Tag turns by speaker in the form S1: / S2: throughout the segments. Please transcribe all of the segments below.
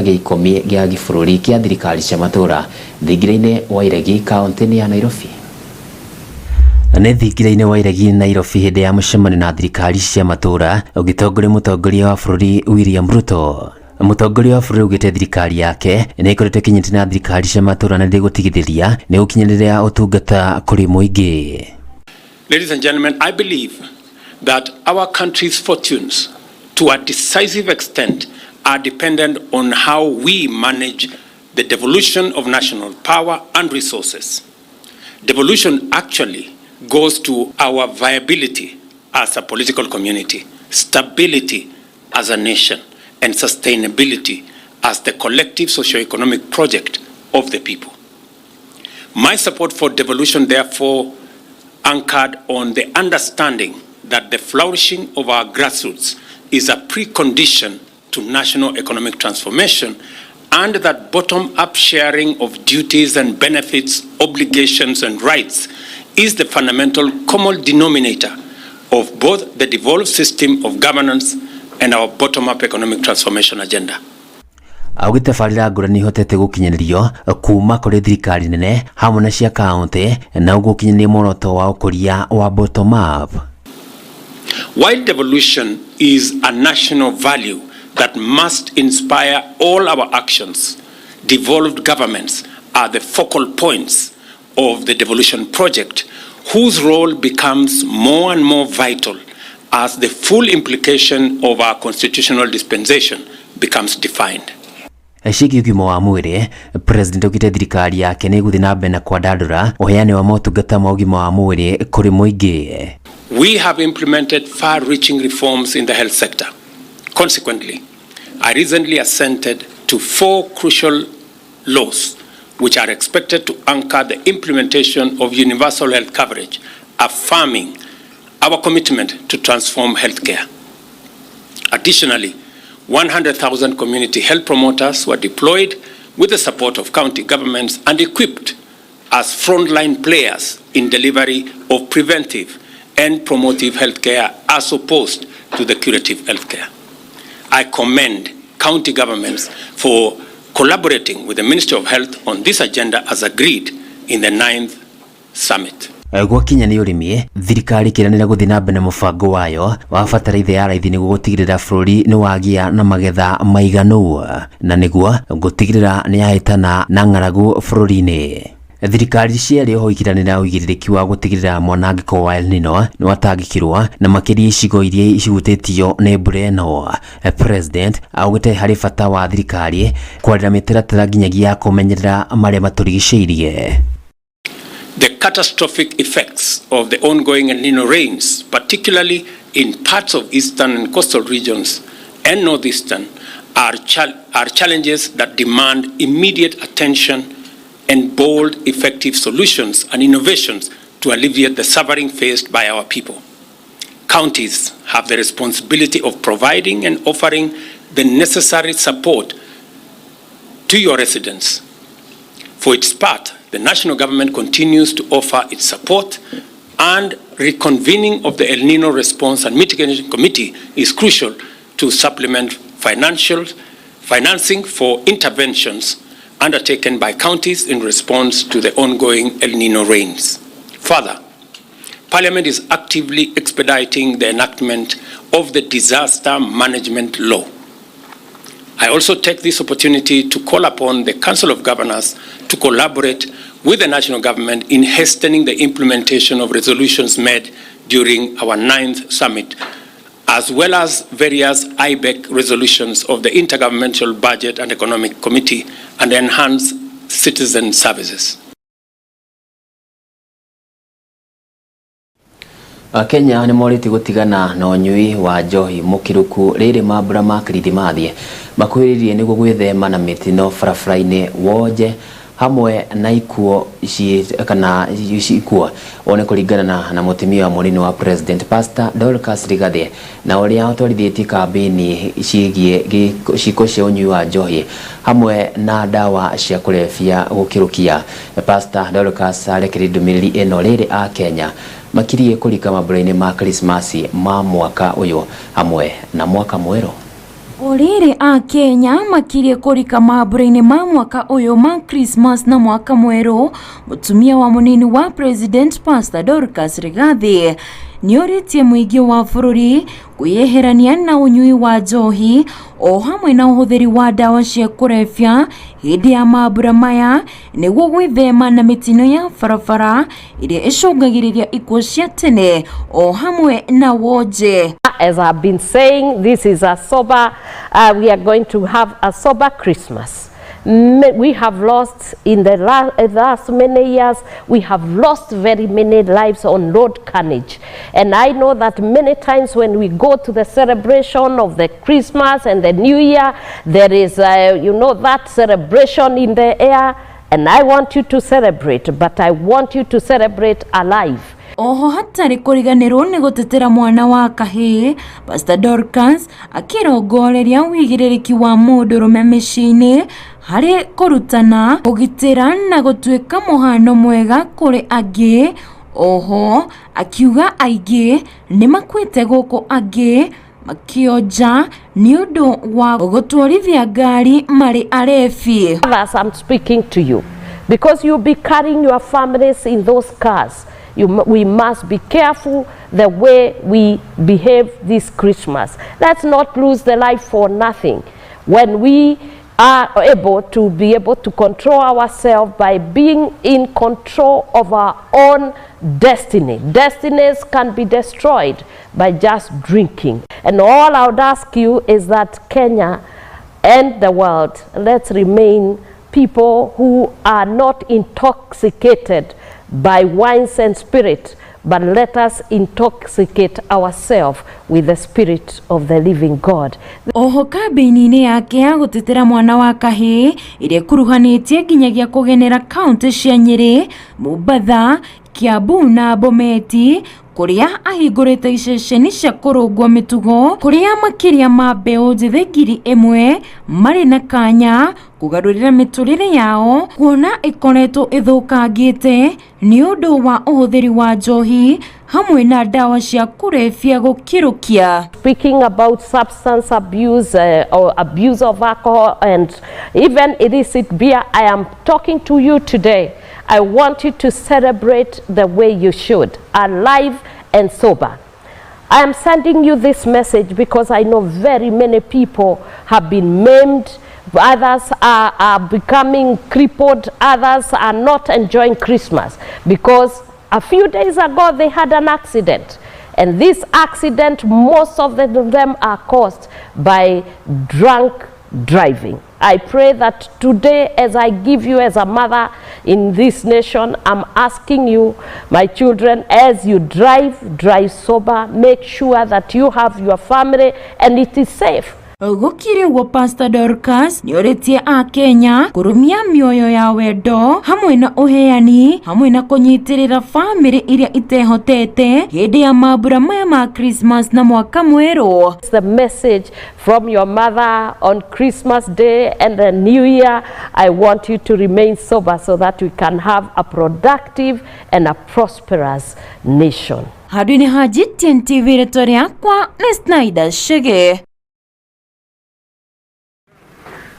S1: gĩkomi gĩa gĩbũrũri kĩa thirikari cia matũra thingira-inĩ wa Iregi kaunti-inĩ ya Nairobi. Nĩ thingira-inĩ wa Iregi Nairobi hĩndĩ ya mũcemanio na thirikari cia matũra ũgĩtongoria mũtongoria wa bũrũri William Ruto. Mũtongoria wa bũrũri ugĩte thirikari yake nĩ ĩkoretwo ĩkinyĩte na thirikari cia matũra na ndĩgũtigithĩria nĩ gũkinyanĩria ũtungata kũrĩ mũingĩ.
S2: Ladies and gentlemen, I believe that our country's fortunes to a decisive extent are dependent on how we manage the devolution of national power and resources. Devolution actually goes to our viability as a political community, stability as a nation, and sustainability as the collective socio-economic project of the people. My support for devolution, therefore, anchored on the understanding that the flourishing of our grassroots is a precondition to national economic transformation, and that bottom-up sharing of duties and benefits, obligations and rights is the fundamental common denominator of both the devolved system of governance and our bottom-up economic transformation agenda.
S1: Augĩte barĩra ngũrani ihotete gũkinyanĩrio kuma kũrĩ thirikari nene hamwe na cia kaunti na gũkinyanĩria muoroto wa ũkũria wa bottom-up.
S2: While devolution is a national value that must inspire all our actions, devolved governments are the focal points of the devolution project, whose role becomes more and more vital as the full implication of our constitutional dispensation becomes defined.
S1: Eshiki ũgima wa mwĩrĩ, President ugĩte thirikari yake nĩ gũthiĩ na mbere na kwandandũra ũheani wa motungata ma ũgima wa mwĩrĩ kũrĩ mũingĩ.
S2: We have implemented far-reaching reforms in the health sector. Consequently, I recently assented to 4 crucial laws which are expected to anchor the implementation of universal health coverage, affirming our commitment to transform healthcare. Additionally, 100,000 community health promoters were deployed with the support of county governments and equipped as frontline players in delivery of preventive and promotive healthcare as opposed to the curative healthcare. I commend county governments for collaborating with the Ministry of Health on this agenda as agreed in the 9th summit.
S1: Gwakinya nĩ ũrĩmi, thirikari ĩkĩranĩra gũthiĩ na mbere na mũbango wayo wa bataraitha ya raithi nĩguo gũtigĩrĩra bũrũri nĩ wagĩa na magetha maiganu na nĩguo gũtigĩrĩra nĩ yahĩtana na ng'aragu bũrũri-inĩ. Thirikari ciarĩ oho ikiranĩra ũigĩrĩrĩki wa gũtigĩrĩra mwanangĩko wa El Nino nĩ watangĩkĩrwo na makĩria icigo iria icihutĩtio nĩ mbura ĩno. President augĩte harĩ bata wa thirikari kwarĩra mĩtaratara nginyagia ya kũmenyerera marĩa matũrigicĩirie.
S2: The catastrophic effects of the ongoing El Nino rains, particularly in parts of eastern and coastal regions and northeastern, are challenges that demand immediate attention and bold, effective solutions and innovations to alleviate the suffering faced by our people. Counties have the responsibility of providing and offering the necessary support to your residents. For its part, the national government continues to offer its support, and reconvening of the El Nino Response and Mitigation Committee is crucial to supplement financing for interventions undertaken by counties in response to the ongoing El Nino rains. Further, Parliament is actively expediting the enactment of the Disaster Management Law. I also take this opportunity to call upon the Council of Governors to collaborate with the national government in hastening the implementation of resolutions made during our 9th summit, as well as various IBEC resolutions of the Intergovernmental Budget and Economic Committee and enhance citizen services.
S1: Kenya nĩ morĩte gũtigana na ũnyui wa njohi mũkĩrũku rĩrĩ mambura ma Kirithimathi makuhĩrĩirie nĩguo gwĩthema na mĩtino barabara-inĩ wonje hamwe na ikuo ikuo one kũringana na mũtumia wa mũnini wa President Pastor Dorcas Rigathi na ũrĩa atwarithĩtie kambĩini ciĩgiĩ ciiko cia ũnyui wa njohi hamwe na ndawa cia kũrebia gũkĩrũkia. Pastor Dorcas arekereirie ndũmĩrĩri ĩno rĩrĩ a Kenya makirie kũrika mambura-inĩ ma Krismasi ma mwaka ũyũ hamwe na mwaka mwerũ.
S3: Oriri a Kenya makirie kurika mabura-ini ma mwaka uyu ma Christmas na mwaka mweru. Mutumia wa munini wa President Pastor Dorcas Rigathi nioritie muingi wa bururi kuyeherania na unyui wa njohi o hamwe na uhuthiri wa dawa cia kurebya hindi ya mabura maya niguo gwithema na mitino ya barabara iria icungagiriria ikuo cia tene o hamwe na wonje.
S4: As I've been saying, this is a sober, we are going to have a sober Christmas. We have lost in the last many years, we have lost very many lives on road carnage. And I know that many times when we go to the celebration of the Christmas and the New Year, there is, that celebration in the air. And I want you to celebrate, but I want you to celebrate alive.
S3: Oho hatari kuriganirwo ni gutetera mwana wa kahii, Pastor Dorcas akirongoreria wigiririki wa mundurume micini hari kurutana kugitira na gutuika muhano mwega kuri angi. Oho akiuga aingi ni makwite guku angi makionja ni undu wa gutwarithia ngari mari arefi.
S4: As I'm speaking to you, because you'll be carrying your families in those cars. We must be careful the way we behave this Christmas. Let's not lose the life for nothing. When we are able to control ourselves by being in control of our own destiny. Destinies can be destroyed by just drinking. And all I would ask you is that Kenya and the world, let's remain people who are not intoxicated by wines and spirit, but let us intoxicate ourselves with the spirit of the living God.
S3: Oho kabini-ini yake ya gutetera mwana wa kahii iria kuruhanitie nginyagia kugenera kaunti cia Nyeri, Mombasa, Kiambu na Bomet, kuria ahingurite iceceni cia kurungwa mitugo kuria makiria ma mbeu njithi 1,000 mari na kanya kugarurira miturire yao kuona ikoretwo ithukangite ni undu wa uhuthiri wa njohi hamwe na dawa cia kurebya gukirukia.
S4: Speaking about substance abuse or abuse of alcohol and even illicit beer, I am talking to you today. I want you to celebrate the way you should, alive and sober. I am sending you this message because I know very many people have been maimed, others are becoming crippled, others are not enjoying Christmas because a few days ago they had an accident. And this accident, most of them are caused by drunk driving. I pray that today, as I give you as a mother in this nation, I'm asking you, my children, as you drive sober, make sure that you have your family and it is safe.
S3: Gukiri wa Pastor Dorcas ni oritie a Kenya kurumia mioyo ya wendo hamwe na uheani hamwe na kunyitirira family iria itehotete hindi ya mabura maya ma Christmas na mwaka mweru.
S4: The message from your mother on Christmas Day and the New Year. I want you to remain sober so that we can have a productive and a prosperous nation.
S3: Hadini haji TNTV retoria kwa Snyder Shege.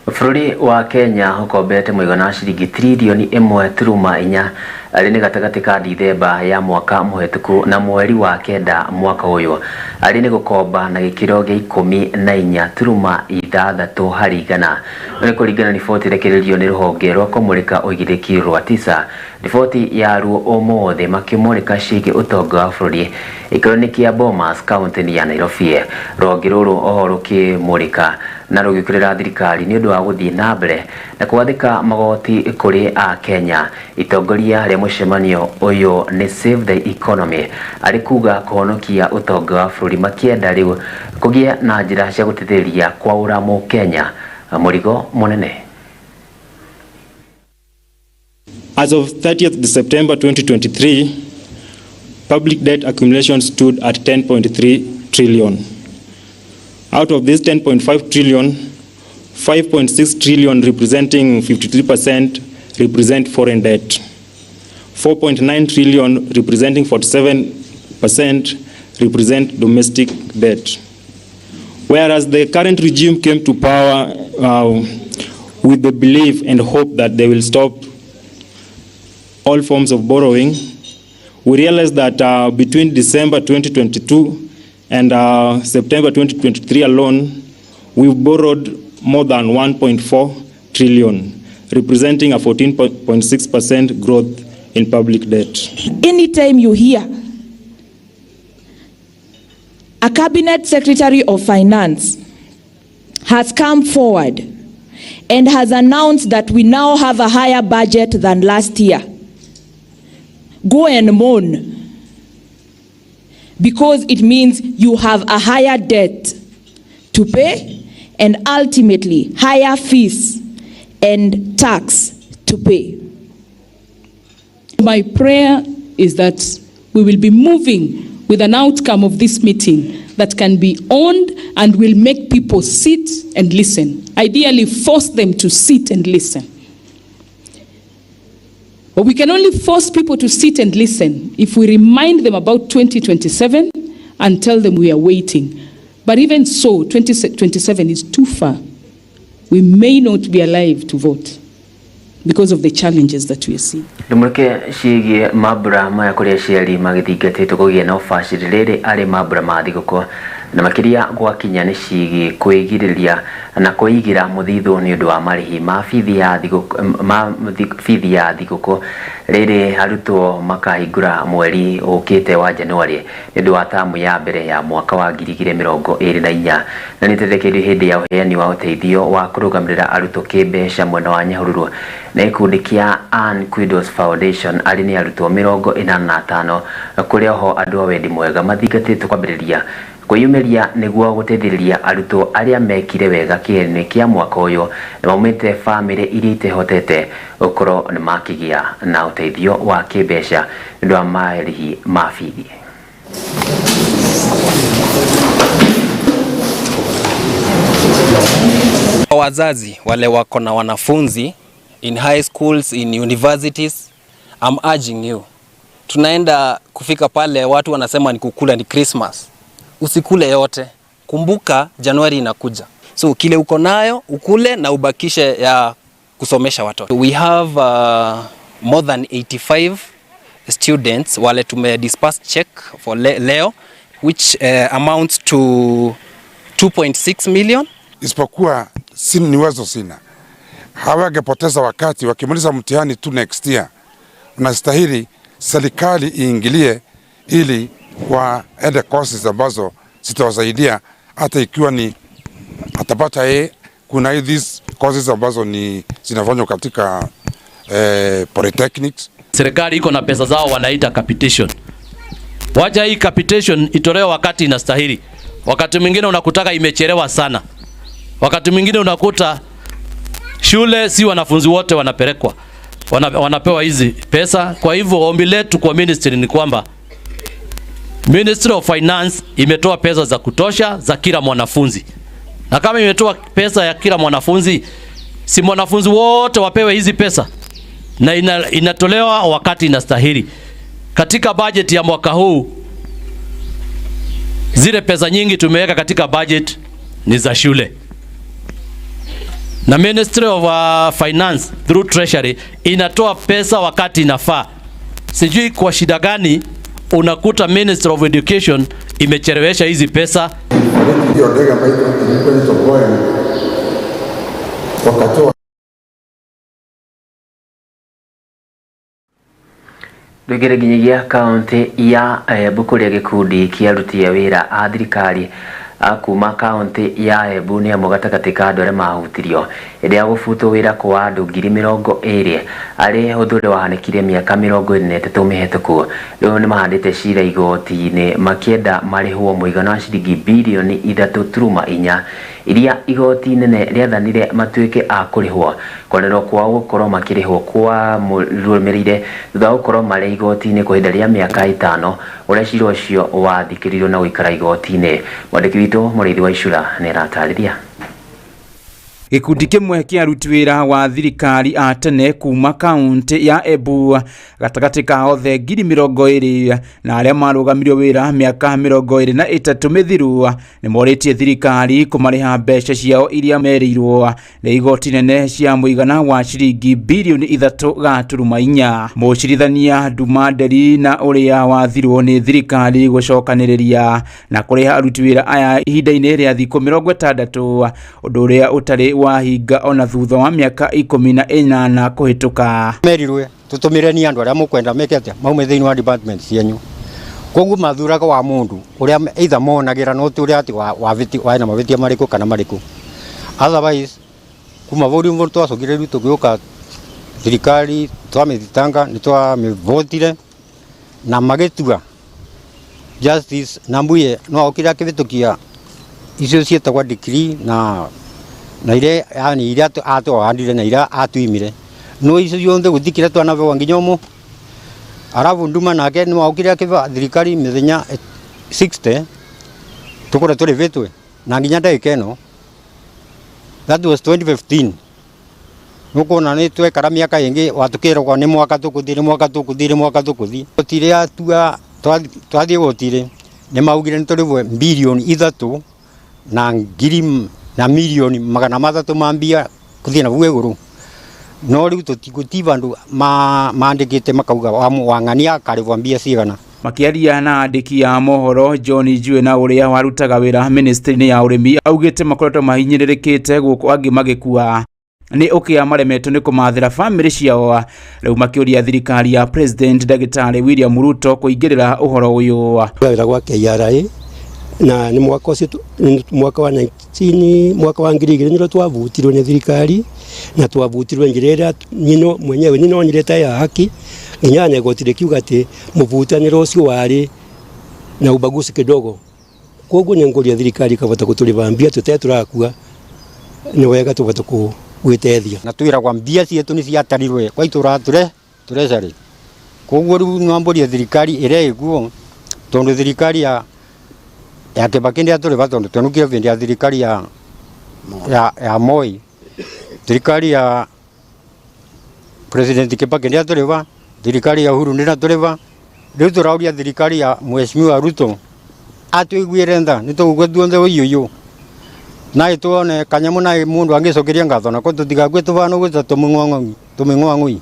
S1: Bururi wa Kenya ukombete muigana wa ciringi trilioni 1.4 ari ni gatagati ka Dithemba ya mwaka muhetuku na mweri wa kenda mwaka uyu ari ni gukomba na gikiro gia 14.6 hari igana ni kuringana riboti rekererio ni ruhonge rwa kumurika uigiriki rwa TISA. Riboti ya ruo omothe makimurika ciige utonga wa bururi ikoroni ya Bomas county ya Nairobi. Ruhonge ruru oho rukimurika na rugikurira thirikari ni undu wa guthii na mbere na kwathika magoti kuri a Kenya. Itongoria ria mucemanio uyu ni Save the Economy ari kuga kuhonokia utonga wa bururi makienda riu kugia na njira cia gutithĩrĩria kwa uramu Kenya murigo munene.
S5: As of 30th September 2023, public debt accumulation stood at 10.3 trillion. Out of this 10.5 trillion, 5.6 trillion representing 53% represent foreign debt. 4.9 trillion representing 47% represent domestic debt. Whereas the current regime came to power with the belief and hope that they will stop all forms of borrowing, we realized that between December 2022 and September 2023 alone, we've borrowed more than 1.4 trillion, representing a 14.6% growth in public debt.
S6: Anytime you hear a cabinet secretary of finance has come forward and has announced that we now have a higher budget than last year, go and mourn, because it means you have a higher debt to pay and ultimately higher fees and tax to pay.
S7: My prayer is that we will be moving with an outcome of this meeting that can be owned and will make people sit and listen. Ideally, force them to sit and listen. But we can only force people to sit and listen if we remind them about 2027 and tell them we are waiting. But even so, 2027 is too far. We may not be alive to vote because of the challenges that we see.
S1: Ndumuke shigi mabura maya kuria ciari magithingatitwo kugia na ubaciri riri ari mabura ma thiguku na makiria gwakinya ni cigi kwigiriria na kuigira muthithu ni undu wa marihi ma fithi ya thiguku riri arutwo makahingura mweri ukite wa Januari ni undu wa tamu ya mbere ya mwaka wa 2024 na niterekerio hindi ya uheani wa uteithio wa kurugamirira arutwo kimbeca mwena wa Nyahururu na ikundi kia Ann Quidos Foundation ari ni arutwo 85 kuria ho andu a wendi mwega mathingatitwo kwambiriria kwiyumiria niguo guteithiriria arutwo aria mekire wega kiene kia mwaka uyu na maumite family iria itehotete ukoro ni makigia na uteithio wa kimbeca ndu wa marihi mafithi.
S8: Wazazi wale wako na wanafunzi in high schools, in universities, I'm urging you. Tunaenda kufika pale watu wanasema ni kukula ni Christmas. Usikule yote. Kumbuka Januari inakuja. So kile uko nayo ukule na ubakishe ya kusomesha watoto. We have more than 85 students wale tume disperse check for leo which amounts to 2.6 million.
S9: Isipokuwa ni wazo sina. Hawangepoteza wakati wakimaliza mtihani tu next year. Unastahili serikali iingilie ili waende courses ambazo zitawasaidia hata ikiwa ni atapata kuna hizi courses ambazo ni zinafanywa katika polytechnics.
S10: Serikali iko na pesa zao wanaita capitation. Wacha hii capitation itolewe wakati inastahili. Wakati mwingine unakutaka imechelewa sana. Wakati mwingine unakuta shule si wanafunzi wote wanapelekwa. Wanapewa hizi pesa. Kwa hivyo ombi letu kwa ministry ni kwamba Ministry of Finance imetoa pesa za kutosha za kila mwanafunzi. Na kama imetoa pesa ya kila mwanafunzi, si mwanafunzi wote wapewe hizi pesa. Na inatolewa wakati inastahili. Katika budget ya mwaka huu, zile pesa nyingi tumeweka katika budget ni za shule. Na Ministry of Finance through Treasury inatoa pesa wakati inafaa. Sijui kwa shida gani unakuta Ministry of Education imechelewesha hizi pesa.
S1: Ndugire ginyagia kaunti ya Bukuria gikundi kia ruti ya wira a thirikari akuma kaunti ya Embu ni amugatagatĩ ka andũ arĩa mahutirio hĩndĩ ya gũbutwo wĩra kwa andũ 20,000 arĩ ũthũri wahanĩkire mĩaka 23 mĩhĩtũku. Rĩu nĩ mahandĩte cira igoti-inĩ makĩenda marĩhwo mũigana wa ciringi bilioni 3.4 iria igoti nene rĩathanire matuĩke a kũrĩhwo. Kũnerwo kwao gũkorwo makĩrĩhwo kwa rũmĩrĩire thutha wa gũkorwo marĩ igoti-inĩ kwa ihinda rĩa mĩaka 5 ũrĩa cira ũcio wathikĩrĩirio na gũikara igoti-inĩ. Mwandĩki witũ Mũrĩithi wa Icura nĩ aratarĩria.
S11: Gikundi kimwe kia aruti wira wa thirikari a tene kuma kaunti ya Embu gatagati ka othe 20,000 na aria marugamirio wira miaka 23 mithiru ni moretie thirikari kumariha mbeca ciao iria merirwo na igoti nene cia muigana wa ciringi bilioni 3.4. Mucirithania Ndumanderi na uria wathirwo ni thirikari gucokaniriria na kuriha aruti wira aya ihinda-ini ria thikũ 60 undu uria utari wahinga ona thutha wa miaka 18 kuhituka.
S12: Merirwe tutumire ni andu aria mukwenda mekete maume thiini wa department cienyu koguo mathuraga wa mundu uria either monagira no turia ati wa na mavitia mariku kana mariku otherwise kuma volume vo twacokire ritu gioka thirikari twamithitanga ni twamivotire na magitua justice nambuye no okira kivitukia icio cietagwa decree na ile yani ile atuandire na ile atuimire no icio yonthe guthikira twanavewa nginyomo arabu nduma nake ni waukira kiva thirikari mithenya 60 tukore turi vetwe na nginya ndekeno that was 2015 nukona ni twekara miaka ingi watukirwa ni mwaka tukuthire tire atua twathie gotire ni maugire ni turivwe bilioni 3 na ngiri na milioni 300 mambia kuthina vuwe guru no riu tutigutiva ndu mandikite makauga wang'ania karivwa mbia cigana.
S11: Makiaria na andiki ya mohoro John Jue na uria warutaga wira ministry-ini ya urimi augite makoretwo mahinyirirekete guku angi magikua ni ukia maremetwo ni kumathira family ciao riu makiuria thirikari ya president Dagitari William Ruto kuingirira uhoro uyu
S13: wira gwa KRA na ni mwaka ucio mwaka wa 19 mwaka wa 2000 ndio twavutirwe ni thirikari na twavutirwe njirera nyino mwenyewe nino nyireta ya haki inyanya gotire kiuga ati muvutaniro ucio wari na ubaguzi kidogo koguo ni ngoria thirikari kavota kutulivambia tuteturakua ni wega tuvota gwitethia
S12: na twira kwa mbia cietu ni ciatarirwe kwa itura turecari koguo riu nwamboria thirikari ireiguo tondu thirikari ya Kibaki ndia turi batondu twenukire vindi ya thirikari ya Moi thirikari ya president Kibaki ndia turi ba thirikari ya Uhuru ndia turi ba riu turauria thirikari ya Mheshimiwa Ruto atuiguire ntha ni tugugwe tuonthe uyu na ituone kanyamu na mundu angicokeria ngatho na ko tutigagwe tuvana gwita tuming'ong'oi.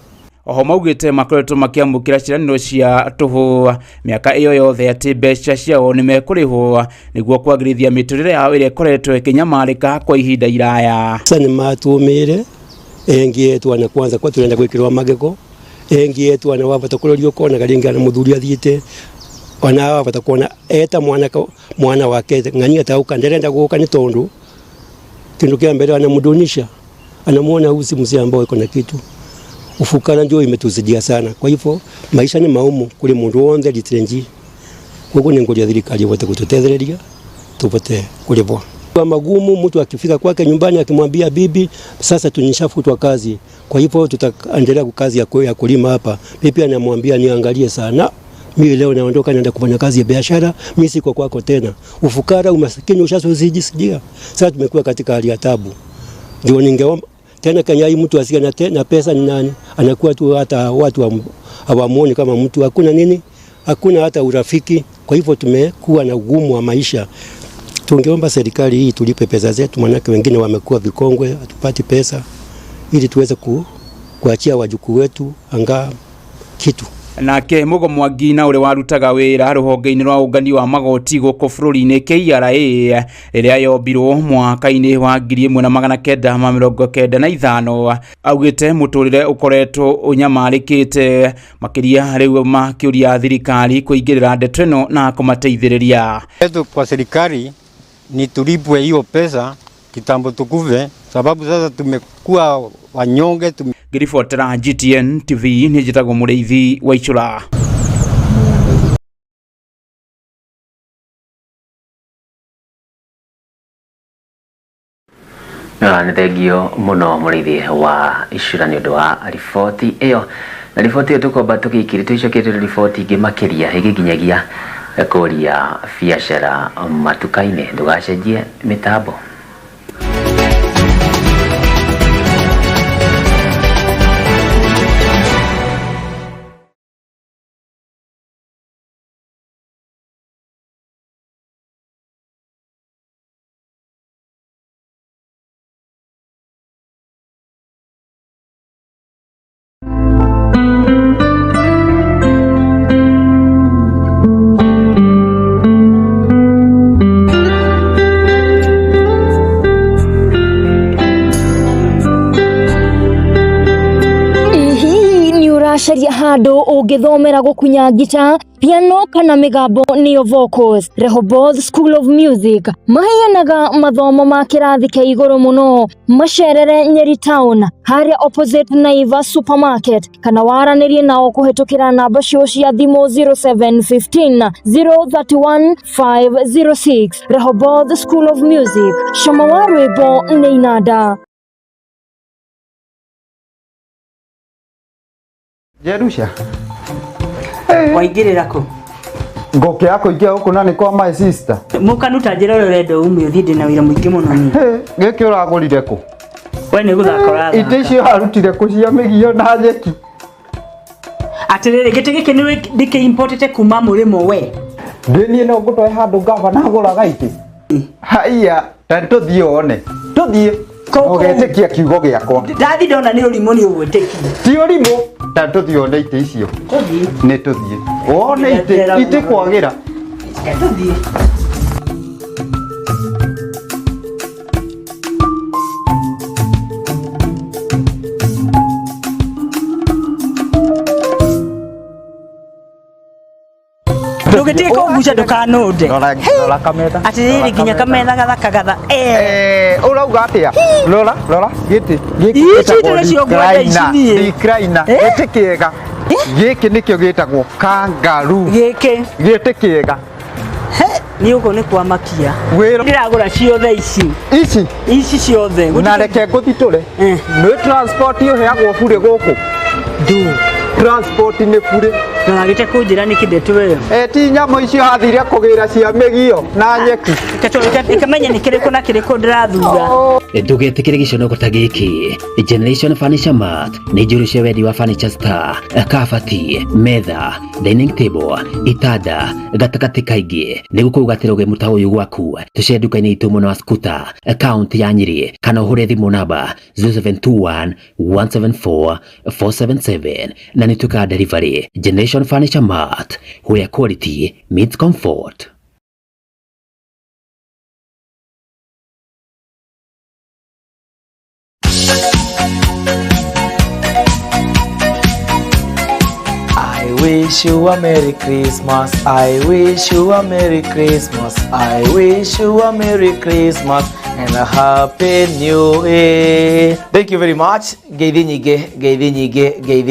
S11: Oho maugite makoretwo makiamukira ciraniro cia tuhu miaka iyo yothe ati mbeca ciao ni mekurihwo niguo kwagirithia miturire yao iria ikoretwo ikinyamarika kwa ihinda iraya.
S13: Sasa ni matumire engi yetu ana kwanza kwa turenda gwikirwa magego engi yetu ana wabata kurorio kona garinga na muthuri athiite ona wabata kuona eta mwana wake ng'ania tauka nderenda guka ni tondu kindu kia mbere ana mudunisha anamuona usi mzee ambao iko na kitu ufukara ndio imetuzidia sana. Kwa hivyo maisha ni maumu kule mundu wonde litrenji kuko ni ngoja thirikari wote kututethereria tupate kulipwa kwa magumu. Mtu akifika kwake nyumbani akimwambia bibi sasa tunishafutwa kazi, kwa hivyo tutaendelea kazi ya kulima hapa, bibi anamwambia niangalie sana, mimi leo naondoka naenda kufanya kazi ya biashara, mimi siko kwako tena. Ufukara umaskini ushazozijisikia. Sasa tumekuwa katika hali ya taabu. Ndio ningeomba tena Kenya mtu asiye na pesa ni nani? Anakuwa tu hata watu hawamuoni kama mtu, hakuna nini? Hakuna hata urafiki. Kwa hivyo tumekuwa na ugumu wa maisha. Tungeomba serikali hii tulipe pesa zetu, manake wengine wamekuwa vikongwe, hatupati pesa ili tuweze kuachia wajukuu wetu anga kitu.
S11: Nake Mugo Mwagina uri warutaga wira ruhonge-ini rwa ungani wa magoti guku bururi-ini KRA iria yombirwo mwaka-ini wa 1995 augite muturire ukoretwo unyamarikite makiria riu makiuria thirikari kuingirira ndeto ino na kumateithiriria.
S12: Kwa serikali ni tulipwe hiyo pesa kitambo tukuve, sababu sasa tumekuwa wanyonge.
S11: Ngiribotera GTN TV ni njitagwo Mureithi wa Icura.
S1: Nĩ thengio mũno Mureithi wa Icura nĩ ũndũ wa riboti ĩyo. Na riboti ĩyo tũkomba tũgĩikire tũicokete riboti ingĩ makĩria ĩgĩkinyagia kũria biacara matuka-inĩ. Ndũgacenjie mĩtambo.
S14: caria handu ungithomera gukunya gita, piano kana migambo niyo vocals. Rehoboth School of Music maheanaga mathomo ma kirathi kia iguru muno. Macerere Nyeri Town haria opposite Naivas Supermarket, kana waranirie nao kuhetukira namba cio cia thimu 0715 031 506. Rehoboth School of Music, cama wa rwimbo ni inanda.
S15: Jerusha.
S16: Waingirira ku?
S15: Ngoke yako ingia huko nani kwa my sister.
S16: Mukanuta njira rendo ume uthinde na wira muingi muno ni.
S15: Geke uragurire ku?
S16: We ni guthakora.
S15: Ite icio harutire ku cia migio na nyeki.
S16: Atirire gite gike ni dike importete kuma murimo we.
S15: Ndini no gutwe handu ngava na guraga ite. Haiya, tuthie one. Tuthie. Ogetikia kiugo giakwa.
S16: Ndathi ndona ni urimo ni ugweteki.
S15: Ti urimo. Tuthie one ite icio.
S16: Tuthie.
S15: Ni tuthie. One ite kwagira.
S16: Tuthie. Ndugitike kuguca ndukanunde.
S15: Rora kamera.
S16: Atiriri ginya kamera gathakagatha.
S15: Urauga atia? Rora giti.
S16: Ici ndire cio gwenda ici nie.
S15: Dikraina. Giti kiega. Giki nikio gitagwo kangaroo. Giti kiega.
S16: Ni uko ni kwa makia. Ndiragura ciothe ici. Ici ciothe.
S15: Na reke nguthiture. Ni transport yo heagwo bure guku. Transport ni bure.
S16: Na gite kunjira ni kindetu we.
S15: Ti nyamo icio hathire kugira cia migio na nyeki.
S16: Ikamenya ni kiriko na kiriko ndirathura.
S1: Ndugetikire gicono ta giki. Generation Furniture Mart ni njuru cia wendi wa furniture star, kabati, metha, dining table, itanda, gatakati kaingi ni gukugatira uge muta uyu gwaku. Tuce nduka-ini itu muno wa scooter, account ya Nyeri kana uhure thimu namba 0721 174 477 na nituka delivery. Generation Furniture Mart, where quality meets comfort.
S17: I wish you a Merry Christmas. I wish you a Merry Christmas. I wish you a Merry Christmas and a Happy New Year. Thank you very much. Ngeithi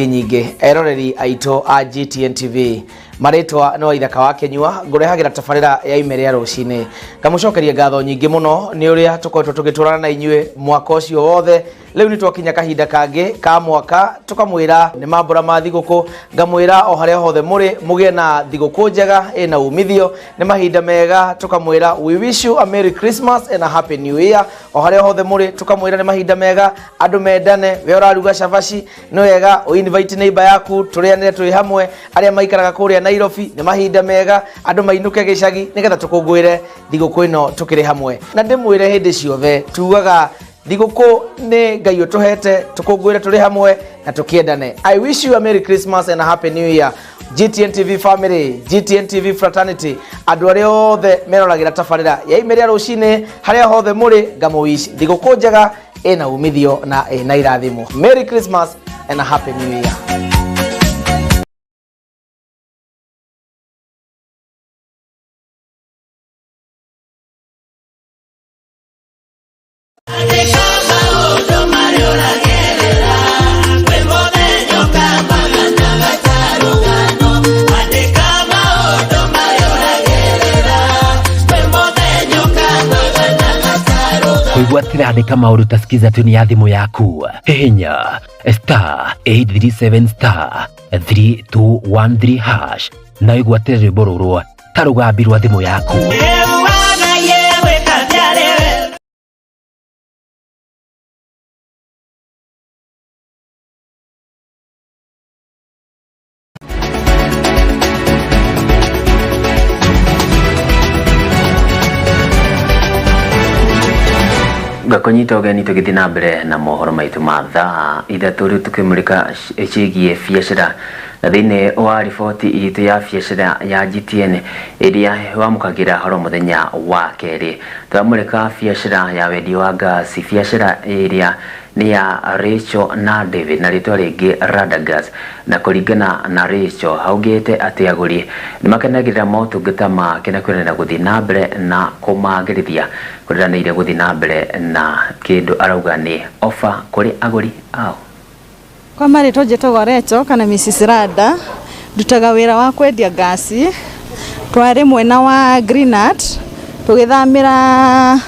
S17: nyingi eroreri aito a GTN TV. Maretwa no ithaka wa Kenyua ngurehagira tabarira ya ime ria rucine. Ngamucokeria ngatho nyingi muno ni uria tukoretwo tugitwarana na inyue mwaka ucio wothe. Leo ni twakinya kahinda kangi ka mwaka tukamwira ni mambura ma thiguku. Ngamwira o haria hothe muri mugie na thiguku njega ina umithio. Ni mahinda mega tukamwira we wish you a Merry Christmas and a Happy New Year. O haria hothe muri tukamwira ni mahinda mega andu mendane we uraruga shabashi no wega o invite neighbor yaku turianire turi hamwe aria maikaraga kuria Nairobi ni mahinda mega andu mainuke gicagi nigetha tukungwire thiguku ino tukiri hamwe na ndimwire hindi ciothe tugaga thiguku ni Ngai utuhete tukungwire turi hamwe na tukiendane. I wish you a Merry Christmas and a Happy New Year. GTN TV family, GTN TV fraternity, andu aria othe meroragira tabarira ya ime ria rucine haria hothe muri ngamuwish thiguku njega ina umithio na ina irathimo. Merry Christmas and a Happy New Year.
S1: Kuigwatira andika maundu tasikiza tu ni ya thimu yaku. Hihinya *837*321# na igwatire rwimbo ruru ta rugambi rwa thimu yaku. Gakonyita ogeni tugithii na mbere na mohoro maitu ma thaa ithatu riu tukimurika ciigie biacara na thiini wa riboti itu ya biacara ya GTN iria wamukagira horo muthenya wa keri turamurika biacara ya wendi wa gas biacara iria ni ya Rachel na David na ritwa ringi Radagas na kuringana na Rachel haugite ati aguri ni makenagirira motungata make na kwenda guthi na mbere na kumagirithia kuriranire guthi na mbere na kindu arauga ni offer kuri aguri ao.
S18: Kwa marĩtwa njĩtagwo Rachel kana Mrs. Rada, ndutaga wĩra wa kwendia gasi. Twarĩ mwena wa Greenat tũgĩthamĩra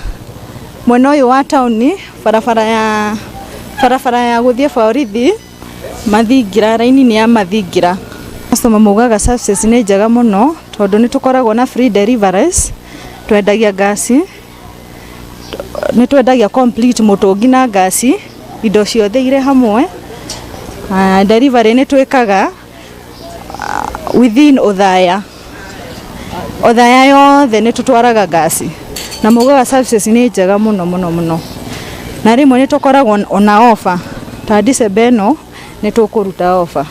S18: mwena ũyũ wa tauni barabara ya gũthiĩ borithi Mathingira, raini ni ya Mathingira. Customer mugaga services nĩ njega mũno tondũ nĩ tũkoragwo na free deliveries. Twendagia gasi, nĩ twendagia complete mũtũngi na gasi, indo ciothe ire hamwe. Delivery nĩ twĩkaga within Othaya yothe nĩ tũtwaraga gasi na mugaga services nĩ njega mũno. Na rĩmwe nĩ tũkoragwo ona offer ta December ĩno nĩ tũkũruta offer.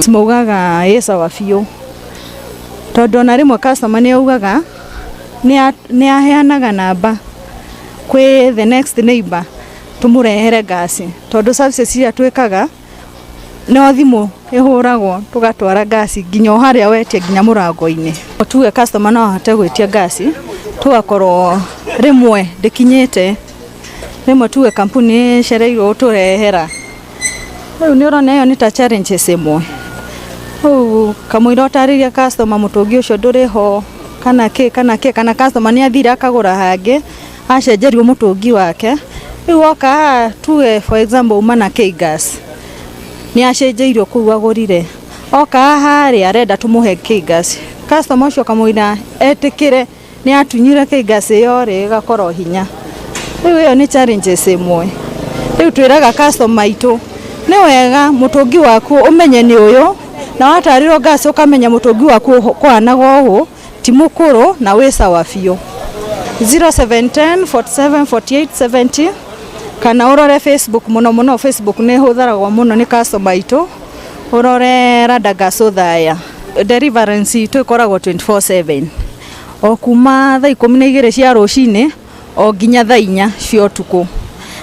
S18: Mugaga sawa biũ tondũ na rĩmwe customer nĩ augaga nĩ aheanaga namba kwĩ the next neighbor tũmũrehere gasi tondũ services iria twĩkaga no thimũ ihũragwo tugatwara gasi nginya harĩa wetie nginya mũrango-inĩ. Tuge customer no ahote gwĩtia gasi tugakorwo rĩmwe ndĩkinyĩte, rĩmwe tuge kampuni cereirwo tũrehera. Rĩu nĩ ũrona ĩyo nĩ ta challenges ĩmwe. Kamũira ũtarĩria customer mũtũngi ũcio ndũrĩho kana customer nĩ athire akagũra hangĩ acenjerio mũtũngi wake. Rĩu oka tuge for example uma na K-gas ni acenjeirio kuu agũrire, oka harĩa arenda tũmũhe K-gas. Customer ũcio kamũira etĩkĩre nĩ atunyire K-gas ĩyo rĩ gakorwo hinya. Rĩu ĩyo nĩ challenges ĩmwe. Rĩu twĩraga customer aitũ nĩ wega mũtũngi waku ũmenye nĩ ũyũ na watarirwo gas ũkamenya mũtũngi waku kwanaga ũũ ti mũkũrũ na wĩ sawa biũ. 0710 47 48 70 kana urore Facebook muno Facebook ne hutharagwo muno ni customer aitũ urore Radagas Othaya. Deliverance twikoragwo 24/7 o kuma thaa 12 cia rũcinĩ o nginya thaa 4 cia ũtukũ.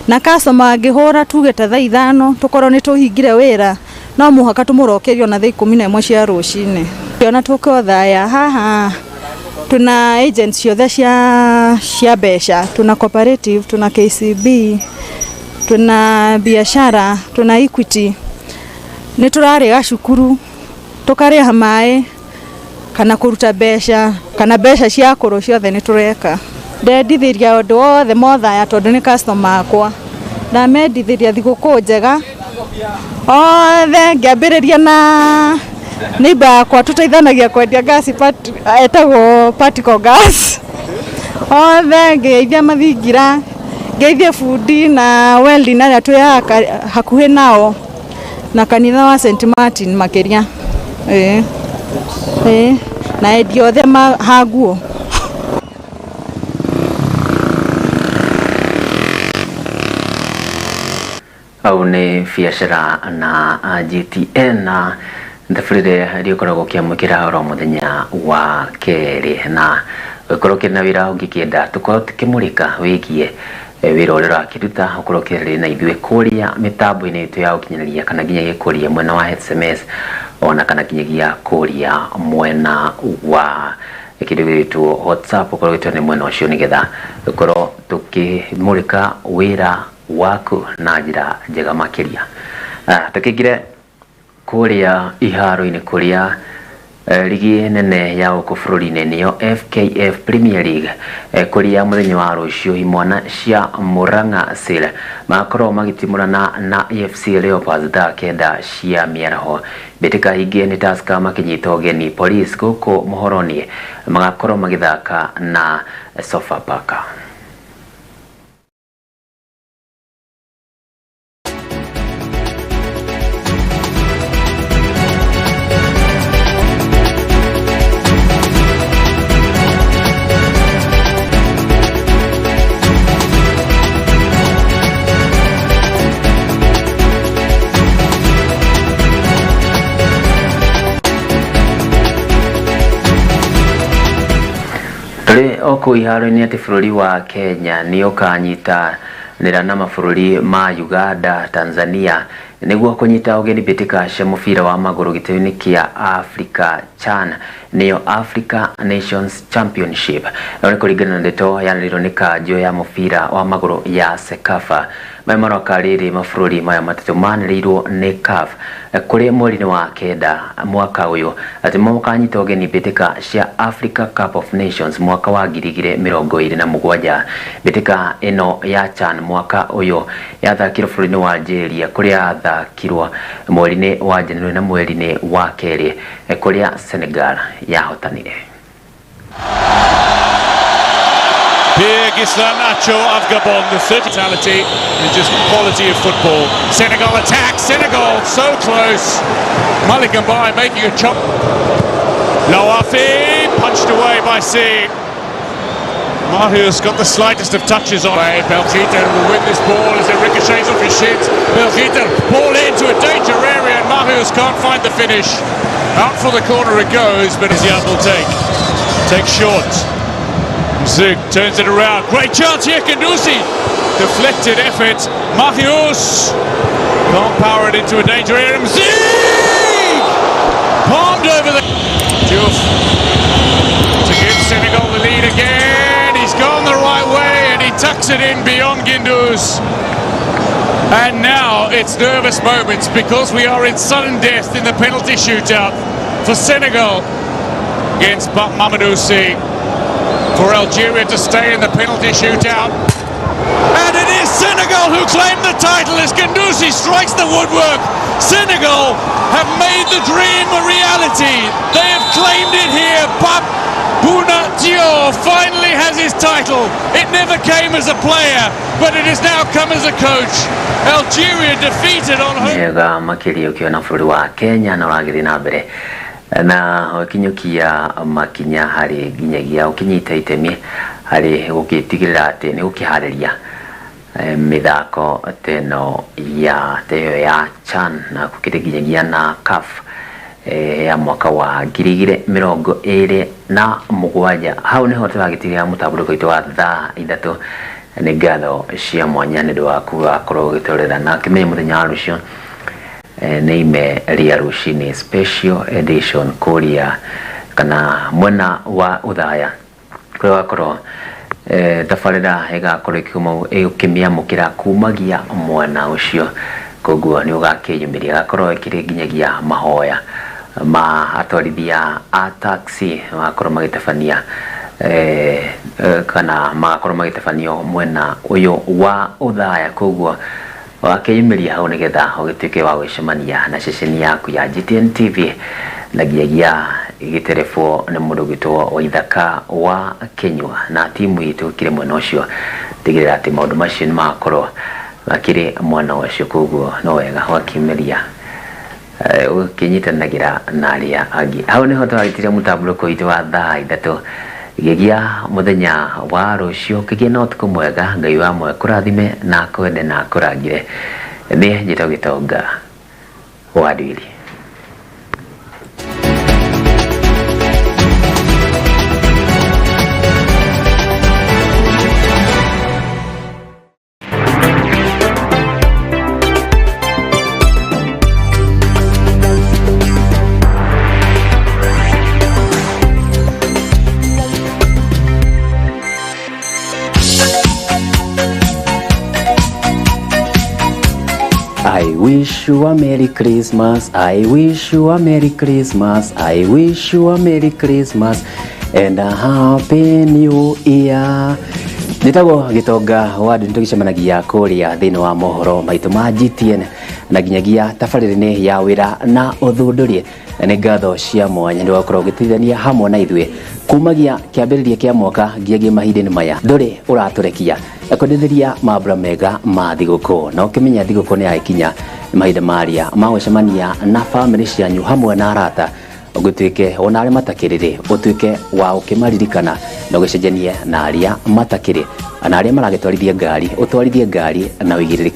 S18: Na customer angĩhũra tuge ta thaa 5 tukorwo ni tuhingire wĩra no muhaka tumurokerio na thaa 11 cia rũcinĩ. Ona tuke Othaya haha tuna agents ciothe cia mbeca, tuna cooperative, tuna KCB, tuna biashara, tuna Equity. Nĩ tũrarĩga cukuru tukarĩha maĩ kana kũruta mbeca kana mbeca cia kũrũ ciothe nĩ tũreka. Ndendithĩria ũndũ wothe Othaya tondũ nĩ customer akwa. Ndamendithĩria thigũkũ njega othe ngĩambĩrĩria na neighbor akwa tũteithanagia kwendia gasi etagwo Particle Gas. Othe ngeithia Mathingira, ngeithia fundi na welding arĩa twĩyaga hakuhĩ nao na kanitha wa St. Martin makĩria. Na endia othe ha nguo.
S1: Au nĩ biacara na GTN na ndafurire rĩkoragwo kĩamũkĩra oro mũthenya wa kerĩ na ũkorwo kĩna wĩra ũngĩkĩenda tũkorwo tũkĩmũrĩka wĩgiĩ wĩra ũrĩa ũrakĩruta ũkorwo kĩrĩ na ithuĩ kũrĩa mĩtambo-inĩ itũ ya ũkinyanĩria kana nginyagia kũrĩa mwena wa SMS ona kana nginyagia kũrĩa mwena wa kĩndũ gĩtwo WhatsApp ũkorwo gĩtwo nĩ mwena ũcio nĩgetha tũkorwo tũkĩmũrĩka wĩra waku na njĩra njega makĩria. Tũkĩingĩre kũrĩa iharo-inĩ kũrĩa ligi nene ya gũkũ bũrũri-inĩ nĩyo FKF Premier League kũrĩa mũthenya wa rũciũ imwana cia Murang'a Seal makorwo magĩtimũrana na AFC Leopards thaa 9 cia mĩaraho. Mbĩtĩka ingĩ nĩ Tusker makĩnyita ũgeni Police gũkũ Muhoroni magakorwo magĩthaka na Sofapaka. Tũrĩ okũ iharo-inĩ atĩ bũrũri wa Kenya nĩ ũkanyita nira na mabũrũri ma Uganda, Tanzania niguo kunyita ugeni bitika cia mubira wa maguru gitini kia Africa CHAN niyo Africa Nations Championship none kuringana na ndeto yanirwo ni kanjo ya mubira wa maguru ya Sekafa maimaro kariri mabũrũri maya matatu manĩrĩirwo ni CAF kuri mweri wa kenda mwaka uyu ati mukanyita ugeni bitika cia Africa Cup of Nations mwaka wa 2027 bitika ino ya CHAN mwaka uyu yathakirwo bũrũri-inĩ wa Algeria kuria thakirwo mweri-inĩ wa Januari na mweri-inĩ wa keri kuria Senegal yahotanire.
S19: Pierre Gislanacho of Gabon, the third totality and just quality of football. Senegal attack, Senegal so close. Malik Mbaye making a chop. Loafi punched away by C. Mahu's got the slightest of touches on it. Belghiter will win this ball as it ricochets off his shins. Belghiter, ball into a danger area and Mahu's can't find the finish. Out for the corner it goes, but Ziad will take short. Zig turns it around. Great chance here, Kandusi. Deflected effort. Mahius can't power it into a danger area. Zig! Palmed over the... Diouf to give Senegal the lead again. He's gone the right way and he tucks it in beyond Guindouz. And now it's nervous moments because we are in sudden death in the penalty shootout for Senegal against Mamadou Sy. For Algeria to stay in the penalty shootout. And it is Senegal who claim the title as Guendouzi strikes the woodwork. Senegal have made the dream a reality. They have claimed it here. Pape Bouna Diop finally has his title. It never came as a player, but it has now come as a coach. Algeria defeated on home.
S1: Njega makiri ukiona bũrũri wa Kenya na ũragĩthiĩ na mbere na ukinyukia makinya hari ginyagia ukinyita itemi hari gukitigirira ati ni ukihareria mithako teno ya teyo ya CHAN na kukiringinyagia na CAF ya mwaka wa 2027 hau niho turagitiria Mutamburuko Thaa Ithatu ni ngatho cia mwanya ni ndwaku akorwo gitorera na kimenye muthenya wa rucio neime ria rushini special edition kuria kana mwena wa uthaya kwa wakoro tafarira igakorwo ikimiamukira kumagia mwena ucio koguo ni ugakiyumiria gakorwo ikiringinyagia mahoya ma atwarithia a taxi makorwo magitafania kana magakorwo magitafanio mwena uyu wa uthaya koguo wakiyumiria hau nigetha ugituike wa gwicemania na ceceni yaku ya GTN TV na giagia igiterefo na mundu gitwo wa ithaka wa Kenywa na timu itu kire mwena ucio tigirira ati maundu macio ni makorwo makiri mwena ucio koguo no wega wakiumiria ukinyitanagira na aria angi hau niho twagitiria Mutamburuko Thaa Ithatu gigia muthenya wa rucio kigia no tukumwega ngai wa mwe kurathime na kwende na kurangire ni Gitonga wa Nduiri. I wish you a Merry Christmas, I wish you a Merry Christmas, I wish you a Merry Christmas and a Happy New Year. Nitago Gitonga wadi nitugicemanagia kuria thini wa mohoro maitu ma GTN na ginyagia tabarĩri-inĩ ya wira na uthundũri ni ngatho cia mwanya nĩ wakorwo gĩtithania hamwe na ithuĩ kumagia kĩambĩrĩria kĩa mwaka ngiagia mahinda-inĩ maya ndũrĩ ũratũrekia kũndithĩria mambura mega ma thigũkũ na ũkĩmenya thigũkũ nĩ yakinya mahinda maria ma gũcemania na bamĩrĩ cianyu hamwe na arata ũgĩtuĩke ona arĩa matakĩrĩ ũtuĩke wa ũkĩmaririkana na ũgĩcenjanie na arĩa matakĩrĩ na arĩa maragĩtwarithia ngari ũtwarithie ngari na ũigĩrĩrĩki.